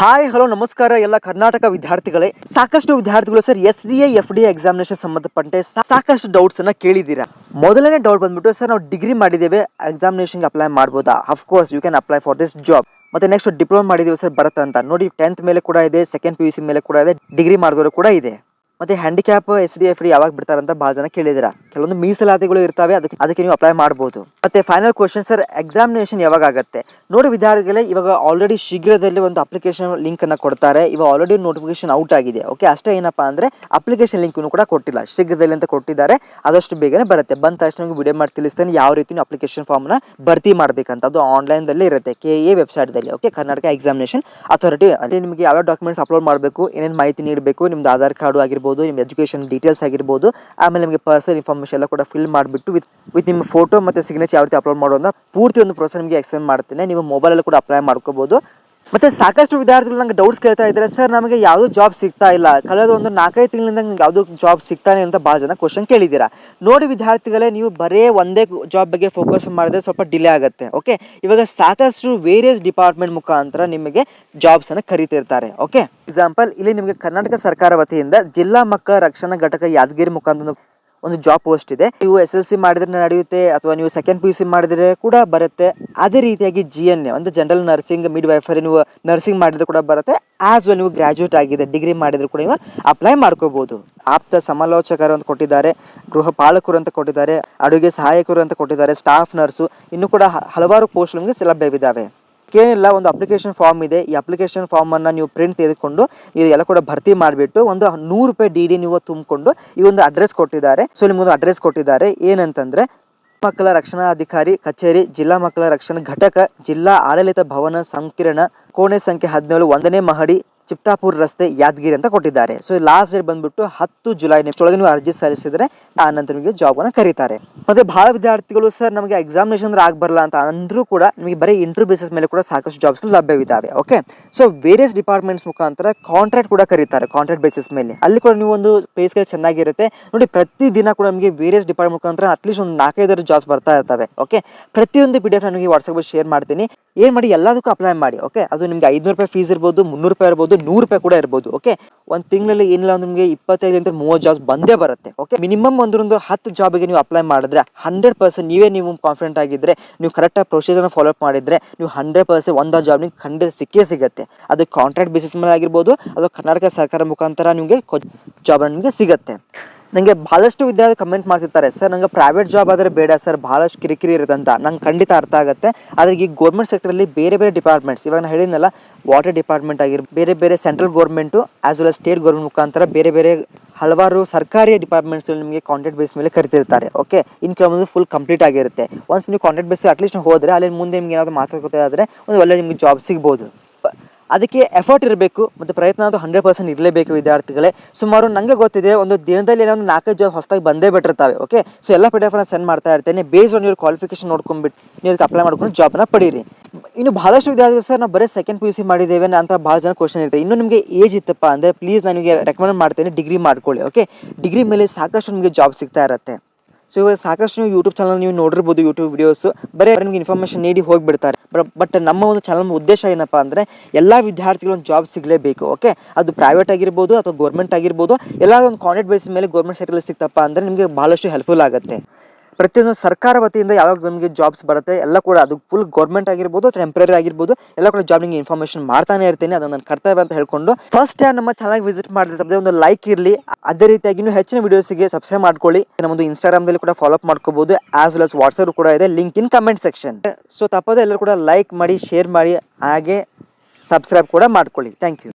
Hi hello ನಮಸ್ಕಾರ ಎಲ್ಲ ಕರ್ನಾಟಕ ವಿದ್ಯಾರ್ಥಿಗಳೇ. ಸಾಕಷ್ಟು ವಿದ್ಯಾರ್ಥಿಗಳು ಸರ್ SDA FDA ಎಕ್ಸಾಮಿನೇಷನ್ ಸಂಬಂಧಪಟ್ಟೆ ಸಾಕಷ್ಟು ಡೌಟ್ಸ್ ಅನ್ನ ಕೇಳಿದ್ದೀರಾ. ಮೊದಲನೇ ಡೌಟ್ ಬಂದ್ಬಿಟ್ಟು ಸರ್ ನಾವು ಡಿಗ್ರಿ ಮಾಡಿದ್ದೇವೆ ಎಕ್ಸಾಮಿನೇಷನ್ ಅಪ್ಲೈ ಮಾಡ್ಬೋದಾ? Of course you can apply for this job. ಮತ್ತೆ ನೆಕ್ಸ್ಟ್ ಡಿಪ್ಲೊಮಾ ಮಾಡಿದೀವಿ ಸರ್ ಬರುತ್ತೆ ಅಂತ ನೋಡಿ. 10th ಮೇಲೆ ಕೂಡ ಇದೆ, ಸೆಕೆಂಡ್ PUC ಮೇಲೆ ಕೂಡ ಇದೆ, ಡಿಗ್ರಿ ಮಾಡಿದವರು ಕೂಡ ಇದೆ. ಮತ್ತೆ ಹ್ಯಾಂಡಿಕ್ಯಾಪ್ SDA FD ಯಾವಾಗ ಬಿಡ್ತಾರಂತ ಬಹಳ ಜನ ಕೇಳಿದಿರಾ. ಕೆಲವೊಂದು ಮೀಸಲಾತಿಗಳು ಇರ್ತವೆ, ಅದಕ್ಕೆ ನೀವು ಅಪ್ಲೈ ಮಾಡಬಹುದು. ಮತ್ತೆ ಫೈನಲ್ ಕ್ವಶನ್ ಸರ್ ಎಕ್ಸಾಮಿನೇಷನ್ ಯಾವಾಗ ಆಗುತ್ತೆ ನೋಡಿ ವಿದ್ಯಾರ್ಥಿಗಳೇ. ಇವಾಗ ಆಲ್ರೆಡಿ ಶೀಘ್ರದಲ್ಲಿ ಒಂದು ಅಪ್ಲಿಕೇಶನ್ ಲಿಂಕ್ ಅನ್ನ ಕೊಡ್ತಾರೆ. ಇವಾಗ ಆಲ್ರೆಡಿ ನೋಟಿಫಿಕೇಶನ್ ಔಟ್ ಆಗಿದೆ. ಓಕೆ, ಅಷ್ಟೇ ಏನಪ್ಪಾ ಅಂದ್ರೆ ಅಪ್ಲಿಕೇಶನ್ ಲಿಂಕ್ ಕೂಡ ಕೊಟ್ಟಿಲ್ಲ, ಶೀಘ್ರದಲ್ಲಿ ಅಂತ ಕೊಟ್ಟಿದ್ದಾರೆ. ಆದಷ್ಟು ಬೇಗನೆ ಬರುತ್ತೆ. ಬಂದ ತಕ್ಷಣ ನಿಮಗೆ ವಿಡಿಯೋ ಮಾಡಿ ತಿಳಿಸ್ತೇನೆ ಯಾವ ರೀತಿ ನೀವು ಅಪ್ಲಿಕೇಶನ್ ಫಾರ್ಮ್ ನ ಭರ್ತಿ ಮಾಡ್ಬೇಕಂತ. ಅದು ಆನ್ಲೈನ್ ದಲ್ಲಿ ಇರುತ್ತೆ, KA ವೆಬ್ಸೈಟ್ ದಲ್ಲಿ. Okay, Karnataka examination authority. ಅಲ್ಲಿ ನಿಮಗೆ ಯಾವ ಡಾಕ್ಯುಮೆಂಟ್ಸ್ ಅಪ್ಲೋಡ್ ಮಾಡಬೇಕು, ಏನೇನು ಮಾಹಿತಿ ನೀಡಬೇಕು, ನಿಮ್ದು ಆಧಾರ್ ಕಾರ್ಡ್ ಆಗಿರ್ಬೋದು, ನಿಮ್ಮ ಎಜುಕೇಶನ್ ಡೀಟೇಲ್ಸ್ ಆಗಿರ್ಬೋದು, ಆಮೇಲೆ ನಿಮಗೆ ಪರ್ಸನಲ್ ಇನ್ಫಾರ್ಮೇಷನ್ ಎಲ್ಲ ಕೂಡ ಫಿಲ್ ಮಾಡಿಬಿಟ್ಟು ವಿತ್ ನಿಮ್ಮ ಫೋಟೋ ಮತ್ತೆ ಸಿಗ್ನೇಚರ್ ಯಾವ ರೀತಿ ಅಪ್ಲೋಡ್ ಮಾಡೋದನ್ನ ಪೂರ್ತಿ ಒಂದು ಪ್ರೋಸೆಸ್ ನಿಮಗೆ ಎಕ್ಸ್ಪ್ಲೇನ್ ಮಾಡ್ತೀನಿ. ನೀವು ಮೊಬೈಲಲ್ಲಿ ಕೂಡ ಅಪ್ಲೈ ಮಾಡ್ಕೋಬಹುದು. ಮತ್ತೆ ಸಾಕಷ್ಟು ವಿದ್ಯಾರ್ಥಿಗಳು ನಂಗೆ ಡೌಟ್ಸ್ ಕೇಳ್ತಾ ಇದ್ದಾರೆ, ಸರ್ ನಮಗೆ ಯಾವುದು ಜಾಬ್ ಸಿಗ್ತಾ ಇಲ್ಲ, ಕಳೆದ ಒಂದು 4-5 ತಿಂಗಳಿಂದ ನಿಮ್ಗೆ ಯಾವುದು ಜಾಬ್ ಸಿಗ್ತಾನೆ ಅಂತ ಭಾಳ ಜನ ಕ್ವಶನ್ ಕೇಳಿದ್ದೀರಾ. ನೋಡಿ ವಿದ್ಯಾರ್ಥಿಗಳೇ, ನೀವು ಬರೇ ಒಂದೇ ಜಾಬ್ ಬಗ್ಗೆ ಫೋಕಸ್ ಮಾಡಿದ್ರೆ ಸ್ವಲ್ಪ ಡಿಲೇ ಆಗುತ್ತೆ. ಓಕೆ, ಇವಾಗ ಸಾಕಷ್ಟು ವೇರಿಯಸ್ ಡಿಪಾರ್ಟ್ಮೆಂಟ್ ಮುಖಾಂತರ ನಿಮಗೆ ಜಾಬ್ಸ್ ಅನ್ನು ಕರೀತಿರ್ತಾರೆ. ಓಕೆ, ಎಕ್ಸಾಂಪಲ್ ಇಲ್ಲಿ ನಿಮಗೆ ಕರ್ನಾಟಕ ಸರ್ಕಾರ ವತಿಯಿಂದ ಜಿಲ್ಲಾ ಮಕ್ಕಳ ರಕ್ಷಣಾ ಘಟಕ ಯಾದಗಿರಿ ಮುಖಾಂತರ ಒಂದು ಜಾಬ್ ಪೋಸ್ಟ್ ಇದೆ. ನೀವು SSLC ಮಾಡಿದ್ರೆ ನಡೆಯುತ್ತೆ, ಅಥವಾ ನೀವು ಸೆಕೆಂಡ್ PUC ಮಾಡಿದ್ರೆ ಕೂಡ ಬರುತ್ತೆ. ಅದೇ ರೀತಿಯಾಗಿ GNA ಒಂದು ಜನರಲ್ ನರ್ಸಿಂಗ್ ಮಿಡ್ ವೈಫರಿ ನೀವು ನರ್ಸಿಂಗ್ ಮಾಡಿದ್ರೆ ಕೂಡ ಬರುತ್ತೆ. ಆಸ್ ವೆಲ್ ನೀವು ಗ್ರಾಜುಯೇಟ್ ಆಗಿದೆ, ಡಿಗ್ರಿ ಮಾಡಿದ್ರು ಕೂಡ ನೀವು ಅಪ್ಲೈ ಮಾಡ್ಕೋಬಹುದು. ಆಪ್ತ ಸಮಾಲೋಚಕರು ಅಂತ ಕೊಟ್ಟಿದ್ದಾರೆ, ಗೃಹ ಪಾಲಕರು ಅಂತ ಕೊಟ್ಟಿದ್ದಾರೆ, ಅಡುಗೆ ಸಹಾಯಕರು ಅಂತ ಕೊಟ್ಟಿದ್ದಾರೆ, ಸ್ಟಾಫ್ ನರ್ಸು, ಇನ್ನು ಕೂಡ ಹಲವಾರು ಪೋಸ್ಟ್ ನಿಮಗೆ ಲಭ್ಯವಿದ್ದಾವೆ. ಏನಿಲ್ಲ, ಒಂದು ಅಪ್ಲಿಕೇಶನ್ ಫಾರ್ಮ್ ಇದೆ. ಈ ಅಪ್ಲಿಕೇಶನ್ ಫಾರ್ಮ್ ಅನ್ನ ನೀವು ಪ್ರಿಂಟ್ ತೆಗೆದುಕೊಂಡು ಇದೆಲ್ಲ ಕೂಡ ಭರ್ತಿ ಮಾಡಿಬಿಟ್ಟು ಒಂದು 100 ರೂಪಾಯಿ DD ನೀವು ತುಂಬಿಕೊಂಡು ಈ ಒಂದು ಅಡ್ರೆಸ್ ಕೊಟ್ಟಿದ್ದಾರೆ. ಸೊ ನಿಮ್ಗೊಂದು ಅಡ್ರೆಸ್ ಕೊಟ್ಟಿದ್ದಾರೆ, ಏನಂತಂದ್ರೆ ಮಕ್ಕಳ ರಕ್ಷಣಾ ಅಧಿಕಾರಿ ಕಚೇರಿ, ಜಿಲ್ಲಾ ಮಕ್ಕಳ ರಕ್ಷಣಾ ಘಟಕ, ಜಿಲ್ಲಾ ಆಡಳಿತ ಭವನ ಸಂಕೀರ್ಣ, ಕೋಣೆ ಸಂಖ್ಯೆ 17, 1ನೇ ಮಹಡಿ, ಚಿಪ್ತಾಪುರ್ ರಸ್ತೆ, ಯಾದಗಿರಿ ಅಂತ ಕೊಟ್ಟಿದ್ದಾರೆ. ಸೊ ಲಾಸ್ಟ್ ಡೇಟ್ ಬಂದ್ಬಿಟ್ಟು 10 ಜುಲೈ. ಒಳಗೆ ನೀವು ಅರ್ಜಿ ಸಲ್ಲಿಸಿದ್ರೆ ಆ ನಂತರ ನಿಮಗೆ ಜಾಬ್ ಅನ್ನು ಕರೀತಾರೆ. ಮತ್ತೆ ಬಹಳ ವಿದ್ಯಾರ್ಥಿಗಳು ಸರ್ ನಮಗೆ ಎಕ್ಸಾಮಿನೇಷನ್ ಅಂದ್ರೆ ಬರಲ್ಲ ಅಂತ ಅಂದ್ರೂ ಕೂಡ ನಿಮಗೆ ಬರೀ ಇಂಟರ್ವ್ಯೂ ಬೇಸಿಸ್ ಮೇಲೆ ಕೂಡ ಸಾಕಷ್ಟು ಜಾಬ್ಸ್ ಲಭ್ಯವಿದ್ದಾವೆ. ಓಕೆ, ಸೊ ವೇರಿಯಸ್ ಡಿಪಾರ್ಟ್ಮೆಂಟ್ಸ್ ಮುಖಾಂತರ ಕಾಂಟ್ರಾಕ್ಟ್ ಕೂಡ ಕರೀತಾರೆ. ಕಾಂಟ್ರಾಕ್ಟ್ ಬೇಸಿಸ್ ಮೇಲೆ ಅಲ್ಲಿ ಕೂಡ ನೀವು ಒಂದು ಪೇ ಸ್ಕೇಲ್ ಚೆನ್ನಾಗಿರುತ್ತೆ ನೋಡಿ. ಪ್ರತಿ ದಿನ ಕೂಡ ನಮಗೆ ವೇರಿಯಸ್ ಡಿಪಾರ್ಟ್ಮೆಂಟ್ ಮುಖಾಂತರ ಅಟ್ಲೀಸ್ಟ್ ಒಂದು 4-5 ಜಾಬ್ಸ್ ಬರ್ತಾ ಇರ್ತವೆ. ಓಕೆ, ಪ್ರತಿಯೊಂದು PDF ನನಗೆ ವಾಟ್ಸ್ಆಪ್ ಶೇರ್ ಮಾಡ್ತೀನಿ. ಏನ್ ಮಾಡಿ, ಎಲ್ಲದಕ್ಕೂ ಅಪ್ಲೈ ಮಾಡಿ. ಓಕೆ, ಅದು ನಿಮ್ಗೆ 500 ರೂಪಾಯಿ ಫೀಸ್ ಇರ್ಬೋದು, 300 ರೂಪಾಯಿ ಇರ್ಬೋದು, 100 ರೂಪಾಯಿ ಕೂಡ ಇರ್ಬೋದು. ಓಕೆ, ಒಂದು ತಿಂಗಳಲ್ಲಿ ಏನಿಲ್ಲ ನಿಮಗೆ 25-30 ಜಾಬ್ಸ್ ಬಂದೇ ಬರುತ್ತೆ. ಓಕೆ, ಮಿನಿಮಮ್ ಒಂದು 10 ಜಾಬ್ಗೆ ನೀವು ಅಪ್ಲೈ ಮಾಡಿದ್ರೆ 100% ನೀವು ಕಾನ್ಫಿಡೆಂಟ್ ಆಗಿದ್ರೆ, ನೀವು ಕರೆಕ್ಟಾಗಿ ಪ್ರೊಸೀಜರ್ನ ಫಾಲೋ ಅಪ್ ಮಾಡಿದ್ರೆ ನೀವು 100% ಒಂದು ಜಾಬ್ ನಿಮ್ಗೆ ಖಂಡಿತ ಸಿಕ್ಕೇ ಸಿಗುತ್ತೆ. ಅದು ಕಾಂಟ್ರಾಕ್ಟ್ ಬೇಸಿಸ್ ಮೇಲೆ ಆಗಿರ್ಬೋದು, ಅದು ಕರ್ನಾಟಕ ಸರ್ಕಾರ ಮುಖಾಂತರ ನಿಮಗೆ ಜಾಬ್ ನಿಮಗೆ ಸಿಗುತ್ತೆ. ನನಗೆ ಬಹಳಷ್ಟು ವಿದ್ಯಾರ್ಥಿ ಕಮೆಂಟ್ ಮಾಡ್ತಿರ್ತಾರೆ, ಸರ್ ನಂಗೆ ಪ್ರೈವೇಟ್ ಜಾಬ್ ಆದರೆ ಬೇಡ ಸರ್, ಬಹಳಷ್ಟು ಕಿರಿಕಿರಿ ಇರುತ್ತೆ ಅಂತ. ನಂಗೆ ಖಂಡಿತ ಅರ್ಥ ಆಗುತ್ತೆ. ಆದರೆ ಈ ಗೌರ್ಮೆಂಟ್ ಸೆಕ್ಟರಲ್ಲಿ ಬೇರೆ ಬೇರೆ ಡಿಪಾರ್ಟ್ಮೆಂಟ್ಸ್, ಇವಾಗ ನಾನು ಹೇಳಿದ್ನಲ್ಲ, ವಾಟರ್ ಡಿಪಾರ್ಟ್ಮೆಂಟ್ ಆಗಿರ್ಬೋದು, ಬೇರೆ ಬೇರೆ central government as well state government ಮುಖಾಂತರ ಬೇರೆ ಬೇರೆ ಹಲವಾರು ಸರ್ಕಾರಿ ಡಿಪಾರ್ಟ್ಮೆಂಟ್ಸ್ ನಿಮಗೆ ಕಾಂಟ್ರಾಕ್ಟ್ ಬೇಸ್ ಮೇಲೆ ಕರಿತಿರ್ತಾರೆ. ಓಕೆ, ಇನ್ ಕೆಲವೊಂದು ಫುಲ್ ಕಂಪ್ಲೀಟ್ ಆಗಿರುತ್ತೆ. ಒನ್ಸ್ ನೀವು ಕಾಂಟ್ರಾಕ್ಟ್ ಬೇಸ್ ಅಟ್ಲೀಸ್ಟ್ ಹೋದರೆ ಅಲ್ಲಿ ಮುಂದೆ ನಿಮ್ಗೆ ಏನಾದರೂ ಮಾತಾಡ್ಕೋತಾ ಆದರೆ ಒಂದು ಒಳ್ಳೆ ನಿಮ್ಗೆ ಜಾಬ್ ಸಿಗ್ಬೋದು. ಅದಕ್ಕೆ ಎಫರ್ಟ್ ಇರಬೇಕು ಮತ್ತು ಪ್ರಯತ್ನ ಅದು 100% ಇರಲೇಬೇಕು ವಿದ್ಯಾರ್ಥಿಗಳೇ. ಸುಮಾರು ನನಗೆ ಗೊತ್ತಿದೆ, ಒಂದು ದಿನದಲ್ಲಿ ಒಂದು 4 ಜಾಬ್ ಹೊಸದಾಗಿ ಬಂದೇ ಬಿಟ್ಟಿರ್ತಾವೆ. ಓಕೆ, ಸೊ ಎಲ್ಲ PDF ಸೆಂಡ್ ಮಾಡ್ತಾ ಇರ್ತೇನೆ. ಬೇಸ್ಡ್ ಆನ್ ಯುವರ್ ಕ್ವಾಲಿಫಿಕೇಶನ್ ನೋಡ್ಕೊಂಡ್ಬಿಟ್ಟು ನೀವು ಅದಕ್ಕೆ ಅಪ್ಲೈ ಮಾಡ್ಕೊಂಡು ಜಾಬ್ನ ಪಡೀರಿ. ಇನ್ನು ಬಹಳಷ್ಟು ವಿದ್ಯಾರ್ಥಿಗಳು ಸರ್ ನಾವು ಬರೀ ಸೆಕೆಂಡ್ PUC ಮಾಡಿದ್ದೇವೆ ಅಂತ ಭಾಳ ಜನ ಕ್ವಶನ್ ಇರುತ್ತೆ. ಇನ್ನು ನಿಮಗೆ ಏಜ್ ಇತ್ತಪ್ಪ ಅಂದರೆ ಪ್ಲೀಸ್ ನನಗೆ ರೆಕಮೆಂಡ್ ಮಾಡ್ತೇನೆ, ಡಿಗ್ರಿ ಮಾಡ್ಕೊಳ್ಳಿ. ಓಕೆ, ಡಿಗ್ರಿ ಮೇಲೆ ಸಾಕಷ್ಟು ನಿಮಗೆ ಜಾಬ್ ಸಿಗ್ತಾ ಇರುತ್ತೆ. ಸೊ ಇವಾಗ ಸಾಕಷ್ಟು ನೀವು ಯೂಟ್ಯೂಬ್ ಚಾನಲ್ ನೀವು ನೋಡಿರ್ಬೋದು, ಯೂಟ್ಯೂಬ್ ವಿಡಿಯೋಸ್ ಬರೀ ನಿಮಗೆ ಇನ್ಫಾರ್ಮೇಷನ್ ನೀಡಿ ಹೋಗಿಬಿಡ್ತಾರೆ. ಬಟ್ ನಮ್ಮ ಒಂದು ಚಾನಲ್ ಉದ್ದೇಶ ಏನಪ್ಪ ಅಂದರೆ ಎಲ್ಲ ವಿದ್ಯಾರ್ಥಿಗಳು ಒಂದು ಜಾಬ್ ಸಿಗಲೇಬೇಕು. ಓಕೆ, ಅದು ಪ್ರೈವೇಟ್ ಆಗಿರ್ಬೋದು ಅಥವಾ ಗೌರ್ಮೆಂಟ್ ಆಗಿರ್ಬೋದು, ಎಲ್ಲ ಒಂದು ಕಾಂಟ್ರಾಕ್ಟ್ ಬೇಸ್ ಮೇಲೆ ಗೌರ್ಮೆಂಟ್ ಸೆಕ್ಟರಲ್ಲಿ ಸಿಗ್ತಪ್ಪ ಅಂದರೆ ನಿಮಗೆ ಭಾಳಷ್ಟು ಹೆಲ್ಪ್ಫುಲ್ ಆಗುತ್ತೆ. ಪ್ರತಿಯೊಂದು ಸರ್ಕಾರ ವತಿಯಿಂದ ಯಾವಾಗ ನಮಗೆ ಜಾಬ್ಸ್ ಬರುತ್ತೆ ಎಲ್ಲ ಕೂಡ ಅದು ಫುಲ್ ಗೌರ್ಮೆಂಟ್ ಆಗಿರ್ಬೋದು, ಟೆಂಪ್ರರಿ ಆಗಿರ್ಬೋದು, ಎಲ್ಲ ಕೂಡ ಜಾಬ್ ನಿಮಗೆ ಇನ್ಫಾರ್ಮೇಷನ್ ಮಾಡ್ತಾನೆ ಇರ್ತೀನಿ. ಅದು ನನ್ನ ಕರ್ತವ್ಯ ಅಂತ ಹೇಳ್ಕೊಂಡು ಫಸ್ಟ್ ಟೈಮ್ ನಮ್ಮ ಚಾನಲ್ ವಿಸಿಟ್ ಮಾಡಿದ್ರೆ ಒಂದು ಲೈಕ್ ಇರಲಿ. ಅದೇ ರೀತಿಯಾಗಿ ಇನ್ನೂ ಹೆಚ್ಚಿನ ವಿಡಿಯೋಸ್ಗೆ ಸಬ್ಸ್ಕ್ರೈಬ್ ಮಾಡ್ಕೊಳ್ಳಿ. ನಮ್ಮದು ಇನ್ಸ್ಟಾಗ್ರಾಮ್ದಲ್ಲಿ ಕೂಡ ಫಾಲೋ ಅಪ್ ಮಾಡ್ಕೋಬಹುದು, ಆಸ್ ವೆಲ್ ಆಸ್ ವಾಟ್ಸ್ಆಪ್ ಕೂಡ ಇದೆ, ಲಿಂಕ್ ಇನ್ ಕಮೆಂಟ್ ಸೆಕ್ಷನ್. ಸೊ ತಪ್ಪದೆ ಎಲ್ಲರೂ ಕೂಡ ಲೈಕ್ ಮಾಡಿ, ಶೇರ್ ಮಾಡಿ, ಹಾಗೆ ಸಬ್ಸ್ಕ್ರೈಬ್ ಕೂಡ ಮಾಡ್ಕೊಳ್ಳಿ. Thank you.